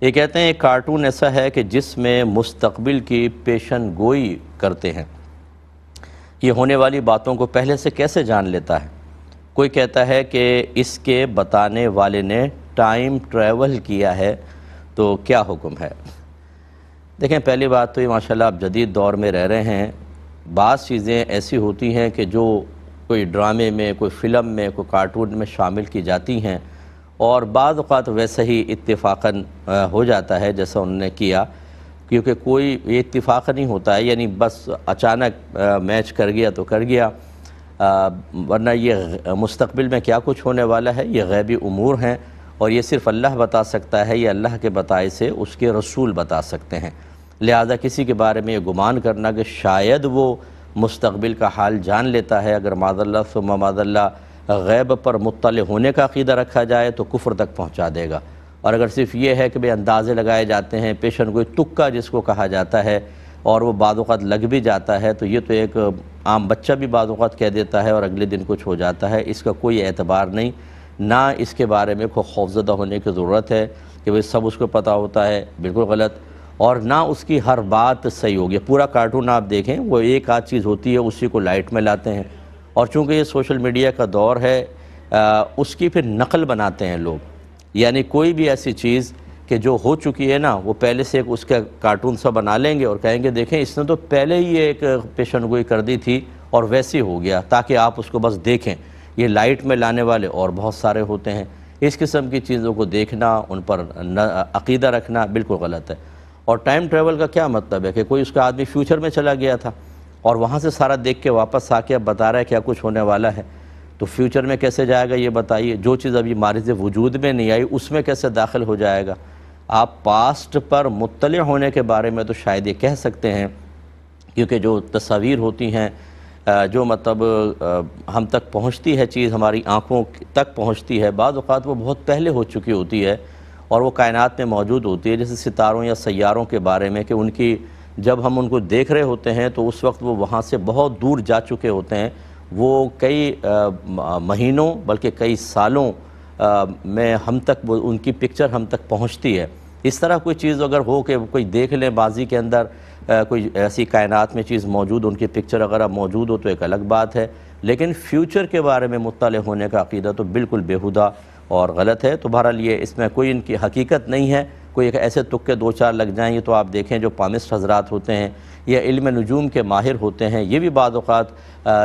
یہ کہتے ہیں ایک کارٹون ایسا ہے کہ جس میں مستقبل کی پیشن گوئی کرتے ہیں۔ یہ ہونے والی باتوں کو پہلے سے کیسے جان لیتا ہے؟ کوئی کہتا ہے کہ اس کے بتانے والے نے ٹائم ٹریول کیا ہے، تو کیا حکم ہے؟ دیکھیں، پہلی بات تو یہ ماشاءاللہ آپ جدید دور میں رہ رہے ہیں۔ بعض چیزیں ایسی ہوتی ہیں کہ جو کوئی ڈرامے میں، کوئی فلم میں، کوئی کارٹون میں شامل کی جاتی ہیں، اور بعض اوقات ویسے ہی اتفاقاً ہو جاتا ہے جیسا انہوں نے کیا، کیونکہ کوئی یہ اتفاق نہیں ہوتا ہے، یعنی بس اچانک میچ کر گیا تو کر گیا، ورنہ یہ مستقبل میں کیا کچھ ہونے والا ہے یہ غیبی امور ہیں، اور یہ صرف اللہ بتا سکتا ہے، یہ اللہ کے بتائے سے اس کے رسول بتا سکتے ہیں۔ لہذا کسی کے بارے میں یہ گمان کرنا کہ شاید وہ مستقبل کا حال جان لیتا ہے، اگر معاذ اللہ ثم معاذ اللہ غیب پر مطلع ہونے کا عقیدہ رکھا جائے تو کفر تک پہنچا دے گا۔ اور اگر صرف یہ ہے کہ اندازے لگائے جاتے ہیں، پیشن گوئی تکا جس کو کہا جاتا ہے، اور وہ بعض اوقات لگ بھی جاتا ہے، تو یہ تو ایک عام بچہ بھی بعض اوقات کہہ دیتا ہے اور اگلے دن کچھ ہو جاتا ہے، اس کا کوئی اعتبار نہیں۔ نہ اس کے بارے میں کوئی خوفزدہ ہونے کی ضرورت ہے کہ وہ سب اس کو پتہ ہوتا ہے، بالکل غلط، اور نہ اس کی ہر بات صحیح ہوگی۔ پورا کارٹون آپ دیکھیں، وہ ایک آدھ چیز ہوتی ہے اسی کو لائٹ میں لاتے ہیں، اور چونکہ یہ سوشل میڈیا کا دور ہے، اس کی پھر نقل بناتے ہیں لوگ، یعنی کوئی بھی ایسی چیز کہ جو ہو چکی ہے نا، وہ پہلے سے اس کا کارٹون سا بنا لیں گے اور کہیں گے دیکھیں اس نے تو پہلے ہی ایک پیشن گوئی کر دی تھی اور ویسے ہو گیا، تاکہ آپ اس کو بس دیکھیں۔ یہ لائٹ میں لانے والے اور بہت سارے ہوتے ہیں۔ اس قسم کی چیزوں کو دیکھنا، ان پر عقیدہ رکھنا بالکل غلط ہے۔ اور ٹائم ٹریول کا کیا مطلب ہے کہ کوئی اس کا آدمی فیوچر میں چلا گیا تھا اور وہاں سے سارا دیکھ کے واپس آ کے اب بتا رہا ہے کیا کچھ ہونے والا ہے، تو فیوچر میں کیسے جائے گا یہ بتائیے؟ جو چیز ابھی مارز وجود میں نہیں آئی اس میں کیسے داخل ہو جائے گا؟ آپ پاسٹ پر مطلع ہونے کے بارے میں تو شاید یہ کہہ سکتے ہیں، کیونکہ جو تصاویر ہوتی ہیں، جو مطلب ہم تک پہنچتی ہے چیز، ہماری آنکھوں تک پہنچتی ہے، بعض اوقات وہ بہت پہلے ہو چکی ہوتی ہے اور وہ کائنات میں موجود ہوتی ہے، جیسے ستاروں یا سیاروں کے بارے میں کہ ان کی جب ہم ان کو دیکھ رہے ہوتے ہیں تو اس وقت وہ وہاں سے بہت دور جا چکے ہوتے ہیں، وہ کئی مہینوں بلکہ کئی سالوں میں ہم تک وہ ان کی پکچر ہم تک پہنچتی ہے۔ اس طرح کوئی چیز اگر ہو کہ کوئی دیکھ لیں ماضی کے اندر کوئی ایسی کائنات میں چیز موجود، ان کی پکچر اگر اب موجود ہو تو ایک الگ بات ہے، لیکن فیوچر کے بارے میں مطلع ہونے کا عقیدہ تو بالکل بےہودہ اور غلط ہے۔ تو بہرحال یہ اس میں کوئی ان کی حقیقت نہیں ہے، کوئی ایک ایسے تکے دو چار لگ جائیں، یہ تو آپ دیکھیں جو پامسٹ حضرات ہوتے ہیں یا علم نجوم کے ماہر ہوتے ہیں، یہ بھی بعض اوقات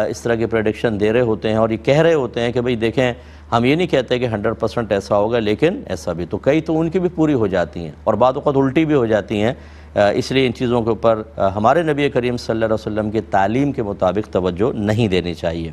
اس طرح کی پریڈکشن دے رہے ہوتے ہیں اور یہ کہہ رہے ہوتے ہیں کہ بھئی دیکھیں ہم یہ نہیں کہتے کہ 100% ایسا ہوگا، لیکن ایسا بھی تو کئی تو ان کی بھی پوری ہو جاتی ہیں اور بعض اوقات الٹی بھی ہو جاتی ہیں۔ اس لیے ان چیزوں کے اوپر ہمارے نبی کریم صلی اللہ علیہ وسلم کی تعلیم کے مطابق توجہ نہیں دینی چاہیے۔